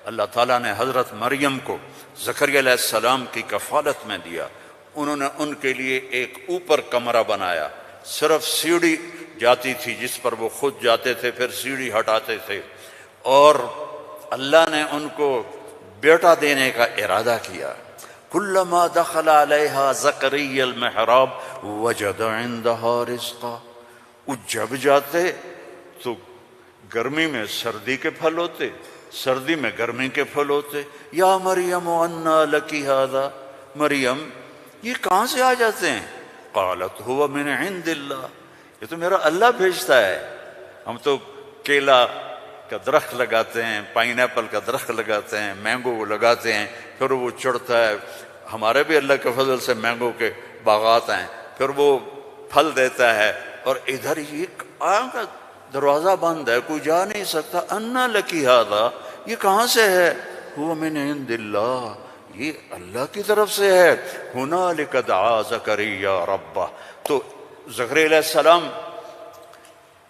اللہ تعالیٰ نے حضرت مریم کو زکریا علیہ السلام کی کفالت میں دیا. انہوں نے ان کے لیے ایک اوپر کمرہ بنایا، صرف سیڑھی جاتی تھی جس پر وہ خود جاتے تھے، پھر سیڑھی ہٹاتے تھے. اور اللہ نے ان کو بیٹا دینے کا ارادہ کیا. کلما دخل علیہا زکریا المحراب وجد عندہا رزقا. وہ جب جاتے تو گرمی میں سردی کے پھل ہوتے، سردی میں گرمی کے پھل ہوتے. یا مریم انا لکی ھذا، مریم یہ کہاں سے آ جاتے ہیں؟ قالت هو من عند اللہ، یہ تو میرا اللہ بھیجتا ہے. ہم تو کیلا کا درخت لگاتے ہیں، پائن ایپل کا درخت لگاتے ہیں، مینگو لگاتے ہیں، پھر وہ چڑھتا ہے. ہمارے بھی اللہ کے فضل سے مینگو کے باغات ہیں، پھر وہ پھل دیتا ہے. اور ادھر یہ کا دروازہ بند ہے، کوئی جا نہیں سکتا. انا لکی ھذا، یہ کہاں سے ہے؟ هو من عند اللہ، یہ اللہ کی طرف سے ہے. ہنالک دعا زکریا ربہ. تو زکریا علیہ السلام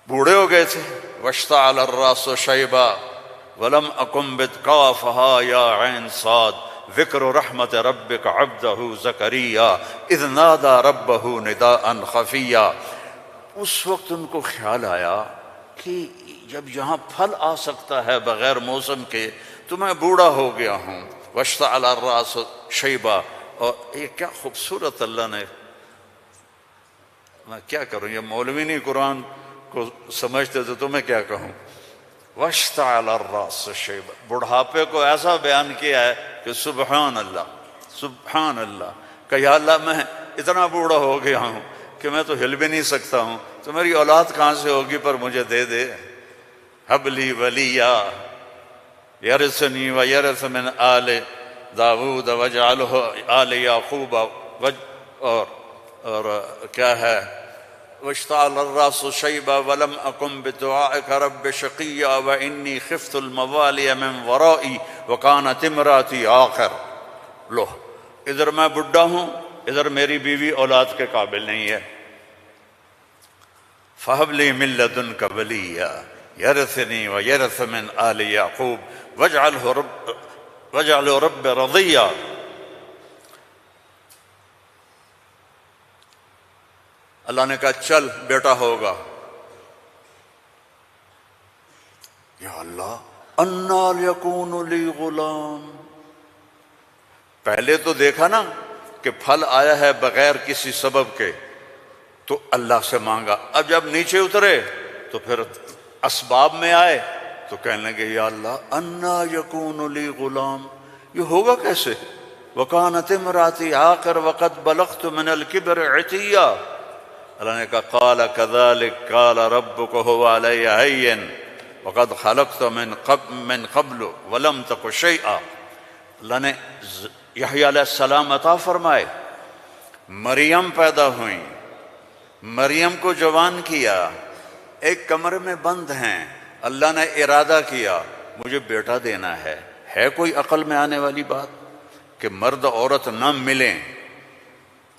بوڑھے ہو گئے تھے. واشتعل الراس شیبا ولم اکن بتقافها یا عین صاد ذکر رحمت ربک عبدہ زکریا اذ نادى ربہ نداء خفیا. اس وقت ان کو خیال آیا کہ جب یہاں پھل آ سکتا ہے بغیر موسم کے تو میں بوڑھا ہو گیا ہوں. واشتعل الراس شیبا. اور یہ کیا خوبصورت اللہ نے، میں کیا کروں، یہ مولوی نہیں قرآن کو سمجھتے تو میں کیا کہوں. واشتعل الراس شیبا، بڑھاپے کو ایسا بیان کیا ہے کہ سبحان اللہ سبحان اللہ. کہ یا اللہ میں اتنا بوڑھا ہو گیا ہوں کہ میں تو ہل بھی نہیں سکتا ہوں، تو میری اولاد کہاں سے ہوگی، پر مجھے دے دے. ہب لی ولیا یرثنی ویرث من آل داود واجعلہ آل یعقوب. اور کیا ہے، واشتعل الراس شیبا ولم اکن بدعائک رب شقیا وانی خفت الموالی من ورائی وکانت امراتی آخر. لو ادھر میں بڈھا ہوں، ادھر میری بیوی اولاد کے قابل نہیں ہے. فہب لی من لدنک ولیا یرثنی ویرث من آل یعقوب واجعلہ رب رضیا. اللہ نے کہا چل بیٹا ہوگا. یا اللہ انا یکون لی غلام. پہلے تو دیکھا نا کہ پھل آیا ہے بغیر کسی سبب کے تو اللہ سے مانگا. اب جب نیچے اترے تو پھر اسباب میں آئے تو کہنے لگے یا اللہ انا یکون لی غلام، یہ ہوگا کیسے؟ وکانت امراتی عاقر وقد بلغت من الکبر عتیا. اللہ نے کہا قال کذلک قال ربک هو علی ہین وقد خلقت من قبل ولم تک شیئا. اللہ نے یحییٰ علیہ السلام عطا فرمائے، مریم پیدا ہوئیں، مریم کو جوان کیا، ایک کمرے میں بند ہیں. اللہ نے ارادہ کیا مجھے بیٹا دینا ہے. ہے کوئی عقل میں آنے والی بات کہ مرد عورت نہ ملیں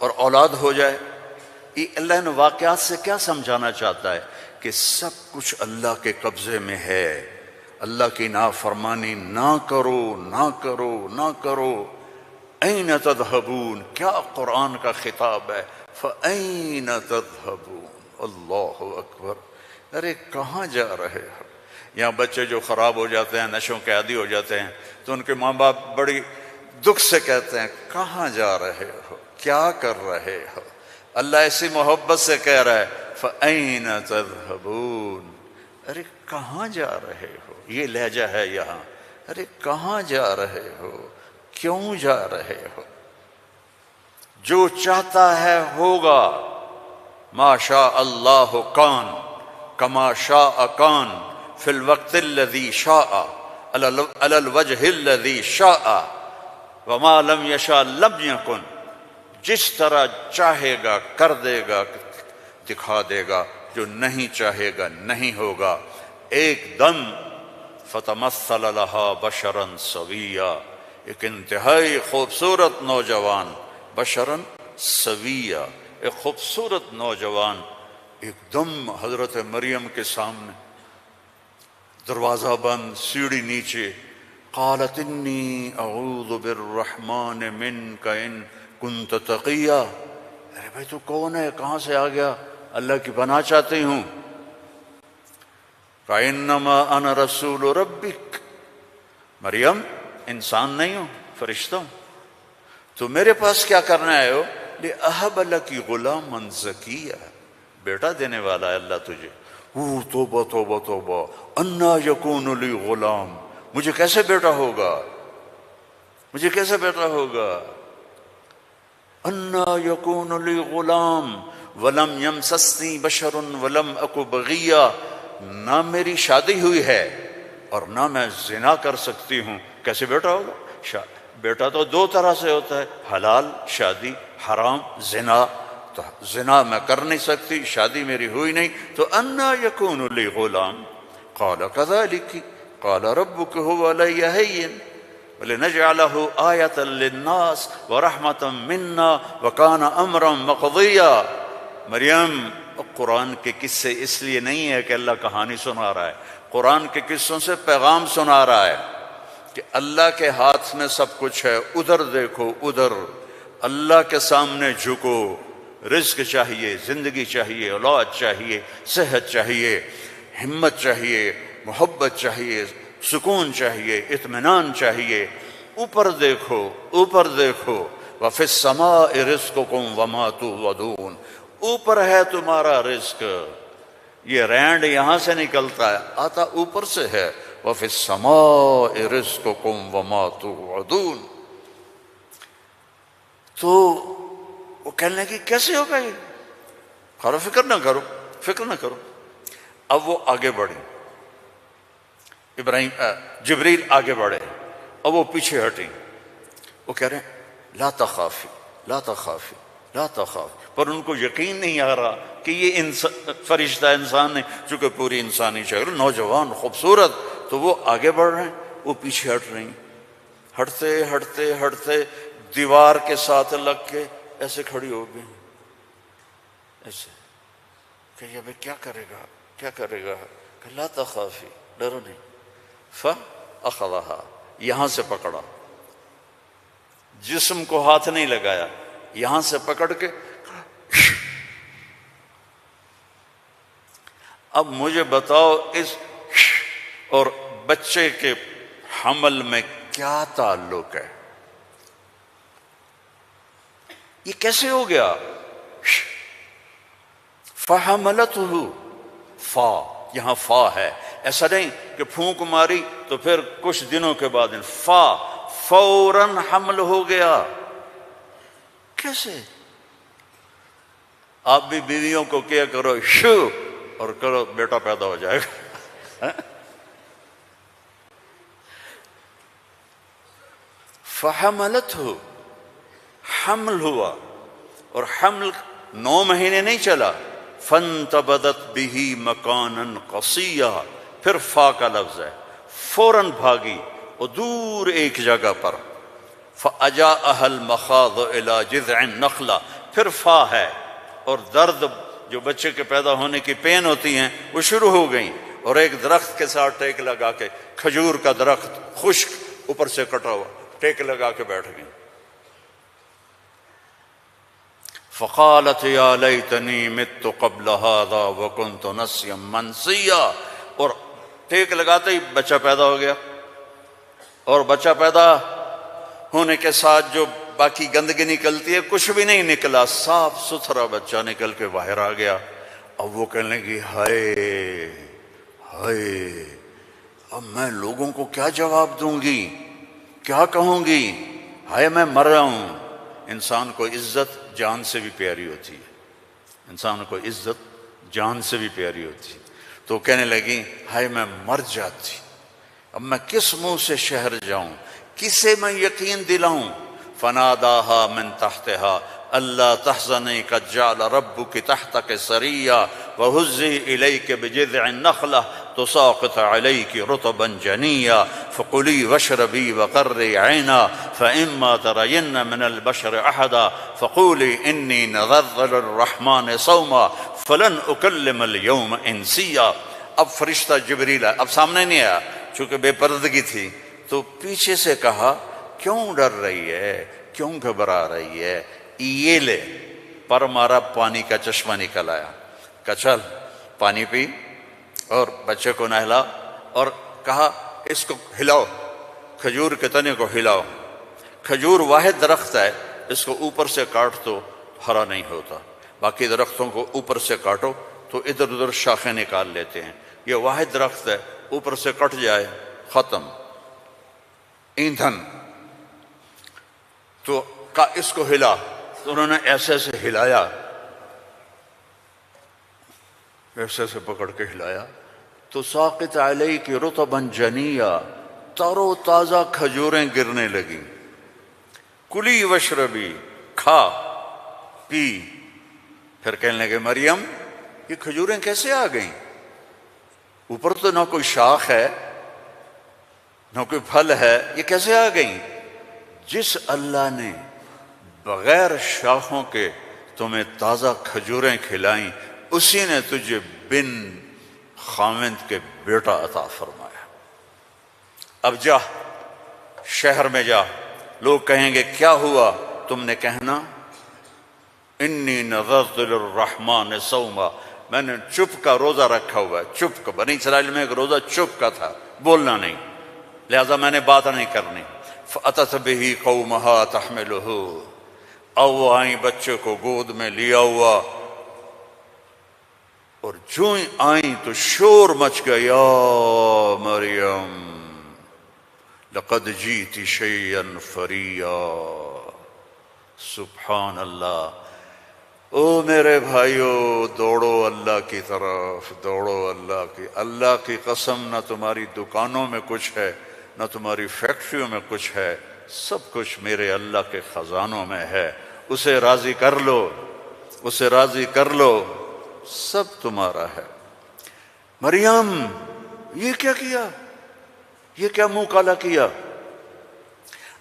اور اولاد ہو جائے؟ یہ اللہ نے واقعات سے کیا سمجھانا چاہتا ہے کہ سب کچھ اللہ کے قبضے میں ہے. اللہ کی نافرمانی نہ کرو نہ کرو نہ کرو. این تذہبون، کیا قرآن کا خطاب ہے. فَأَيْنَ تَذْهَبُونَ. اللہ اکبر. ارے کہاں جا رہے ہو؟ یہاں بچے جو خراب ہو جاتے ہیں، نشوں کے عادی ہو جاتے ہیں، تو ان کے ماں باپ بڑی دکھ سے کہتے ہیں کہاں جا رہے ہو، کیا کر رہے ہو. اللہ ایسی محبت سے کہہ رہا ہے فَأَيْنَ تَذْهَبُونَ. ارے کہاں جا رہے ہو. یہ لہجہ ہے یہاں. ارے کہاں جا رہے ہو، کیوں جا رہے ہو. جو چاہتا ہے ہوگا. ما شاء اللہ کان کما شاء کان فی الوقت الذی شاء علی الوجہ الذی شاء وما لم یشاء لم یکن. جس طرح چاہے گا کر دے گا، دکھا دے گا، جو نہیں چاہے گا نہیں ہوگا. ایک دم فتمثل لہا بشرا سویا. ایک انتہائی خوبصورت نوجوان، بشرا سویا، ایک خوبصورت نوجوان ایک دم حضرت مریم کے سامنے. دروازہ بند، سیڑھی نیچے، قالت انی اعوذ بالرحمن منک ان کنت تقیا، ارے بھائی تو کون ہے، کہاں سے آ گیا؟ اللہ کی پناہ چاہتی ہوں۔ فإنما أنا رسول ربک، مریم انسان نہیں ہوں، فرشتہ ہوں، تو میرے پاس کیا کرنے آئے ہو؟ لأہب لک غلاما زکیا، بیٹا دینے والا ہے اللہ تجھے۔ توبہ توبہ توبہ، انا یکون لی غلام، مجھے کیسے بیٹا ہوگا، مجھے کیسے بیٹا ہوگا؟ انا یکون لی غلام ولم یمسسنی بشر ولم اک بغیا، نہ میری شادی ہوئی ہے اور نہ میں زنا کر سکتی ہوں، کیسے بیٹا ہوگا؟ بیٹا تو دو طرح سے ہوتا ہے، حلال شادی، حرام زنا، تو زنا میں کر نہیں سکتی، شادی میری ہوئی نہیں، تو انا یکون لی غلام۔ قال کذالک قال ربک هو علی ہین ولنجعلہ آیۃ للناس ورحمۃ منا وکان امرا مقضیا۔ مریم، قرآن کے قصے اس لیے نہیں ہے کہ اللہ کہانی سنا رہا ہے، قرآن کے قصوں سے پیغام سنا رہا ہے کہ اللہ کے ہاتھ میں سب کچھ ہے، ادھر دیکھو ادھر، اللہ کے سامنے جھکو، رزق چاہیے، زندگی چاہیے، اولاد چاہیے، صحت چاہیے، ہمت چاہیے، محبت چاہیے، سکون چاہیے، اطمینان چاہیے، اوپر دیکھو اوپر دیکھو۔ وَفِي السَّمَاءِ رِزْقُكُمْ وَمَا تُوعَدُونَ، اوپر ہے تمہارا رزق، یہ رینڈ یہاں سے نکلتا ہے، آتا اوپر سے ہے۔ وَفِي السَّمَاءِ رِزْقُكُمْ وَمَا تُوعَدُونَ۔ تو وہ کہنے لگی کیسے ہوگا یہ؟ خارو فکر نہ کرو، فکر نہ کرو۔ اب وہ آگے بڑھی، جبریل آگے بڑھے، اب وہ پیچھے ہٹی، وہ کہہ رہے ہیں لا تخافی لا تخافی لا تخافی، پر ان کو یقین نہیں آ رہا کہ یہ فرشتہ انسان ہے، چونکہ پوری انسانی شکل، نوجوان خوبصورت، تو وہ آگے بڑھ رہے ہیں، وہ پیچھے ہٹ رہی ہیں، ہٹتے ہٹتے ہٹتے دیوار کے ساتھ لگ کے ایسے کھڑی ہو گئی، ایسے کہ یہ بھئی کیا کرے گا کیا کرے گا؟ کہ لا تخافی، ڈرو نہیں۔ فَأَخَذَهَا، یہاں سے پکڑا، جسم کو ہاتھ نہیں لگایا، یہاں سے پکڑ کے۔ اب مجھے بتاؤ اس اور بچے کے حمل میں کیا تعلق ہے؟ یہ کیسے ہو گیا؟ فَحَمَلَتْهُ، فا، یہاں فا ہے، ایسا نہیں کہ پھونک ماری تو پھر کچھ دنوں کے بعد فا، فوراً حمل ہو گیا۔ کیسے؟ آپ بھی بیویوں کو کیا کرو شو اور کرو بیٹا پیدا ہو جائے گا۔ فحملتہ، حمل ہوا، اور حمل 9 مہینے نہیں چلا۔ فانتبذت بہ مکانا قصیا، پھر فا کا لفظ ہے، فوراً بھاگی اور دور ایک جگہ پر۔ فاجاءها المخاض الى جذع النخلہ، پھر فا ہے، اور درد جو بچے کے پیدا ہونے کی پین ہوتی ہیں وہ شروع ہو گئیں، اور ایک درخت کے ساتھ ٹیک لگا کے، کھجور کا درخت خشک اوپر سے کٹا ہوا، ٹیک لگا کے بیٹھ گئیں۔ فقالت یا لیتنی مت قبل هذا وکنت نسیا منسیا، اور ٹیک لگاتے ہی بچہ پیدا ہو گیا، اور بچہ پیدا ہونے کے ساتھ جو باقی گندگی نکلتی ہے کچھ بھی نہیں نکلا، صاف ستھرا بچہ نکل کے باہر آ گیا۔ اب وہ کہنے لگی ہائے ہائے، اب میں لوگوں کو کیا جواب دوں گی، کیا کہوں گی، ہائے میں مر رہا ہوں۔ انسان کو عزت جان سے بھی پیاری ہوتی ہے، انسان کو عزت جان سے بھی پیاری ہوتی ہے۔ تو کہنے لگی ہائے میں مر جاتی، اب میں کس منہ سے شہر جاؤں، کسے میں یقین دلاؤں۔ فناداها من تحتها الا تحزني قد جعل ربك تحتك سريا وهزي اليك بجذع النخله تساقط عليك رطبا جنيا فكلي واشربي وقري عينا فاما ترين من البشر احدا فقولي اني نذرت للرحمن صوما فلن اكلم اليوم انسيا۔ اب فرشتہ جبریل اب سامنے نہیں آیا، چونکہ بے پردگی تھی، تو پیچھے سے کہا کیوں ڈر رہی ہے، کیوں گھبرا رہی ہے، یہ لے، پر مارا، پانی کا چشمہ نکل آیا، کہا چل پانی پی اور بچے کو نہلا، اور کہا اس کو ہلاؤ، کھجور کے تنے کو ہلاؤ، کھجور واحد درخت ہے، اس کو اوپر سے کاٹ تو ہرا نہیں ہوتا، باقی درختوں کو اوپر سے کاٹو تو ادھر ادھر شاخیں نکال لیتے ہیں، یہ واحد درخت ہے، اوپر سے کٹ جائے ختم، ایندھن۔ تو کہا اس کو ہلا، تو انہوں نے ایسے ایسے ہلایا، ایسے ایسے پکڑ کے ہلایا، تو ساقط علیک رطبا جنیا، تر و تازہ کھجوریں گرنے لگیں، کلی وشربی، کھا پی۔ پھر کہنے لگے مریم یہ کھجوریں کیسے آ گئیں؟ اوپر تو نہ کوئی شاخ ہے نہ کوئی پھل ہے، یہ کیسے آ گئیں؟ جس اللہ نے بغیر شاخوں کے تمہیں تازہ کھجوریں کھلائیں، اسی نے تجھے بن خاوند کے بیٹا عطا فرمایا۔ اب جا شہر میں جا، لوگ کہیں گے کیا ہوا؟ تم نے کہنا انی نذرت للرحمن صوما، میں نے چپ کا روزہ رکھا ہوا ہے، چپ کا۔ بنی اسرائیل میں ایک روزہ چپ کا تھا، بولنا نہیں، لہذا میں نے بات نہیں کرنی۔ فأتت به قومها تحملہ، او وہ آئیں بچے کو گود میں لیا ہوا، اور جو ہی آئیں تو شور مچ گیا، یا مریم لقد جیت شیئا فریا۔ سبحان اللہ۔ او میرے بھائیو، دوڑو اللہ کی طرف، دوڑو اللہ کی۔ اللہ کی قسم، نہ تمہاری دکانوں میں کچھ ہے، نہ تمہاری فیکٹریوں میں کچھ ہے، سب کچھ میرے اللہ کے خزانوں میں ہے۔ اسے راضی کر لو، اسے راضی کر لو، سب تمہارا ہے۔ مریم یہ کیا کیا؟ یہ کیا منہ کالا کیا؟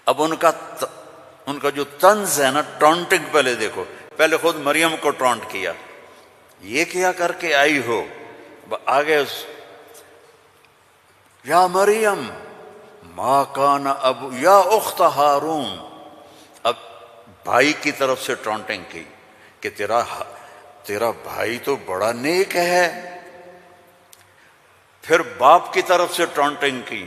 اب ان کا جو طنز ہے نا، ٹونٹنگ، پہلے دیکھو، پہلے خود مریم کو ٹونٹ کیا، یہ کیا کر کے آئی ہو؟ آگے یا مریم ما کان ابو، یا اخت ہارون، اب بھائی کی طرف سے ٹونٹنگ کی کہ تیرا بھائی تو بڑا نیک ہے۔ پھر باپ کی طرف سے ٹونٹنگ کی،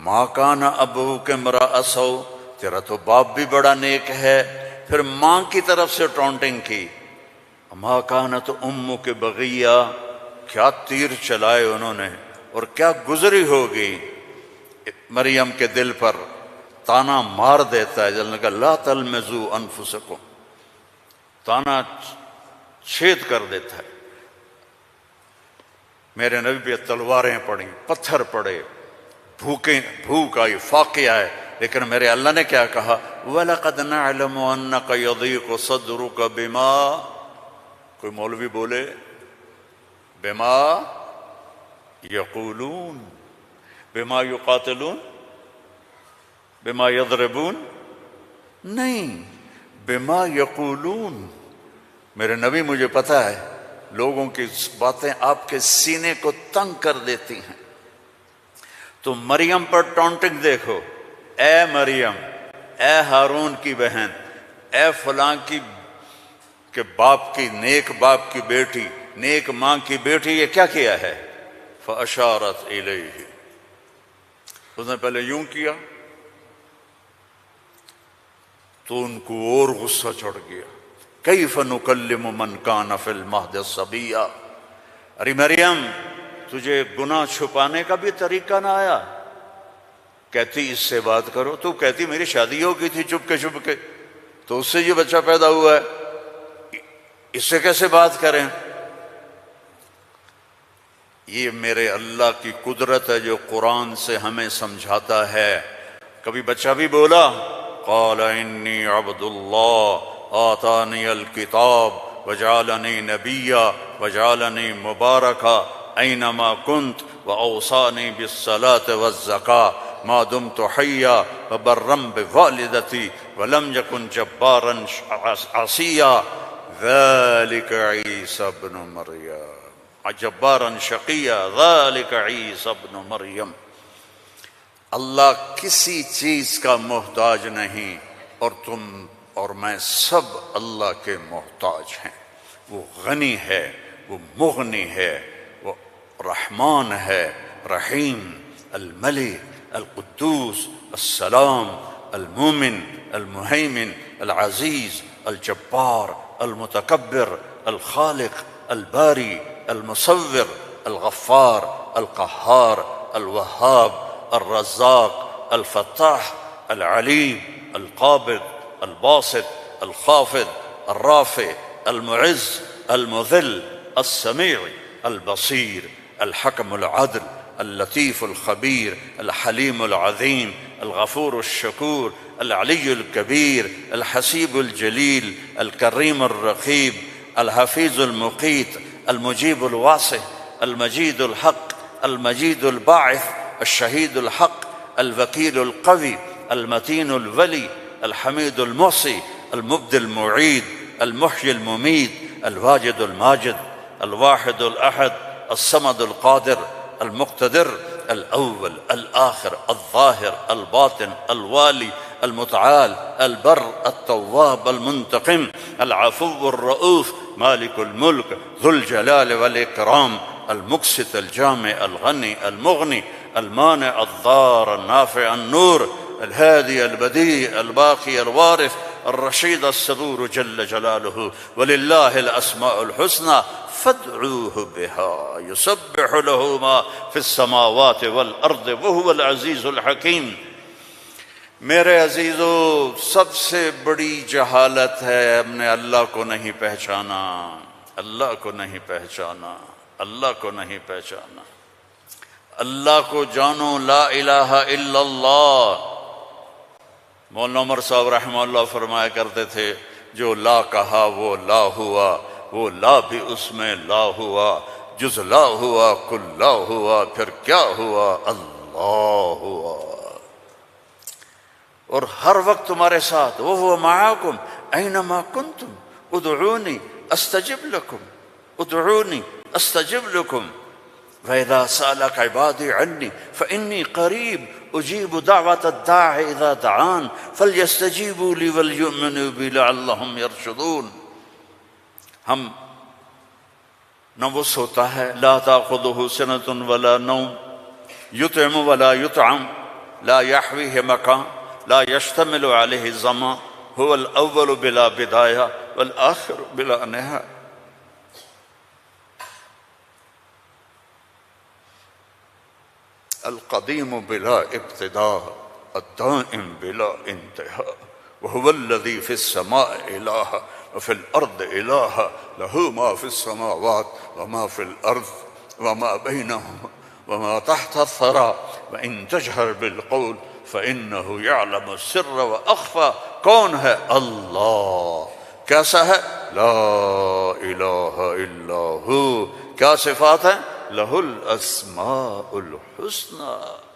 ما کان ابوک امرأ سوء، تیرا تو باپ بھی بڑا نیک ہے۔ پھر ماں کی طرف سے ٹونٹنگ کی، ما کانت امک بغیہ، کیا تیر چلائے انہوں نے، اور کیا گزری ہوگی مریم کے دل پر، تانا مار دیتا ہے۔ جلنے کا لا تلمزوا انفسکم، تانا چھید کر دیتا ہے۔ میرے نبی پہ تلواریں پڑیں، پتھر پڑے، بھوک آئی، فاقے آئے، لیکن میرے اللہ نے کیا کہا؟ وَلَقَدْ نَعْلَمُ أَنَّكَ يَضِيقُ صَدْرُكَ بِمَا، کوئی مولوی بولے بِمَا يَقُولُونَ، بِمَا يُقَاتِلُونَ، بِمَا يَضْرِبُونَ، نہیں، بِمَا يَقُولُونَ۔ میرے نبی، مجھے پتا ہے لوگوں کی باتیں آپ کے سینے کو تنگ کر دیتی ہیں۔ تو مریم پر ٹونٹنگ دیکھو، اے مریم، اے ہارون کی بہن، اے فلاں کی کہ باپ کی، نیک باپ کی بیٹی، نیک ماں کی بیٹی، یہ کیا کیا ہے؟ فَأَشَارَتْ إِلَيْهِ، اس نے پہلے یوں کیا تو ان کو اور غصہ چڑھ گیا۔ کیف نکلم من کان فی المہد صبیا، ارے مریم تجھے گناہ چھپانے کا بھی طریقہ نہ آیا؟ کہتی اس سے بات کرو، تو کہتی میری شادی ہو گئی تھی چپ کے، تو اس سے یہ بچہ پیدا ہوا ہے، اس سے کیسے بات کریں؟ یہ میرے اللہ کی قدرت ہے جو قرآن سے ہمیں سمجھاتا ہے۔ کبھی بچہ بھی بولا، قال انی عبد اللہ آتانی الکتاب وجعلنی نبیا وجعلنی مبارکا اینما کنت واوصانی بالصلاة والزکاة ما دمت حیا وبرا بوالدتی ولم یکن جبارا عصیا ذلک عیسی ابن مریم، جبارا شقیا ذلک عیسی ابن مریم۔ اللہ کسی چیز کا محتاج نہیں، اور تم اور میں سب اللہ کے محتاج ہیں۔ وہ غنی ہے، وہ مغنی ہے، وہ رحمان ہے، رحیم، الملک، القدوس، السلام، المومن، المہیمن، العزیز، الجبار، المتکبر، الخالق، الباری، المصور، الغفار، القہار، الوہاب، الرزاق، الفتاح، العلیم، القابض، الباسط، الخافض، الرافع، المعز، المذل، السمیع، البصیر، الحکم العدل، اللطیف الخبیر، الحلیم العظیم، الغفور الشکور، العلی الکبیر، الحسیب الجلیل، الکریم الرقیب، الحفیظ المقیت، المجیب الواسع، المجید الحق، المجید الباعث، الشہید الحق، الوکیل القوی، المتین الولی، الحمید المحصی، المبدی المعید، المحیی الممید، الواجد الماجد، الواحد الأحد، الصمد القادر، المقتدر، الأول الآخر الظاهر الباطن الوالي المتعال البر التواب المنتقم العفو الرؤوف مالك الملك ذو الجلال والإكرام المقسط الجامع الغني المغني المانع الضار النافع النور الهادي البديع الباقي الوارث الرشيد الصبور جل جلاله ولله الأسماء الحسنى فادعوه بها يسبح له ما في السماوات والأرض وهو العزيز الحكيم۔ میرے عزیزو، سب سے بڑی جہالت ہے ہم نے اللہ کو نہیں پہچانا، اللہ کو نہیں پہچانا، اللہ کو نہیں پہچانا۔ اللہ کو جانو، لا الہ الا اللہ۔ مولانا عمر صاحب رحمہ اللہ فرمایا کرتے تھے، جو لا کہا وہ لا ہوا، وہ لا بھی اس میں لا ہوا، جز لا ہوا کل لا ہوا، پھر کیا ہوا؟ اللہ ہوا۔ اور ہر وقت تمہارے ساتھ، وَهُوَ مَعَكُمْ أَيْنَمَا كُنْتُمْ ادعونی استجب لکم، ادعونی استجب لکم، وَإِذَا سَأَلَكَ عِبَادِي عَنِّي فَإِنِّي قَرِيبٌ أُجِيبُ دَعْوَةَ الدَّاعِ إِذَا دَعَانِ فَلْيَسْتَجِيبُوا لِي وَلْيُؤْمِنُوا بِي لَعَلَّهُمْ يَرْشُدُونَ۔ ہم نہ وہ سوتا ہے، لا تأخذه سنة ولا نوم، يطعم ولا يطعم، لا يحويه مكان، لا يشتمل عليه الزمان، هو الأول بلا بداية والآخر بلا نهاية۔ القديم بلا ابتداء، الدائم بلا انتهاء، وهو الذي في السماء إله وفي الأرض إله، له ما في السماوات وما في الأرض وما بينهما وما تحت الثرى، وإن تجهر بالقول فإنه يعلم السر وأخفى۔ کون ہے؟ اللہ۔ کیسا ہے؟ لا الہ الا ہو۔ کیا صفات ہیں؟ لہ الاسماء الحسنی۔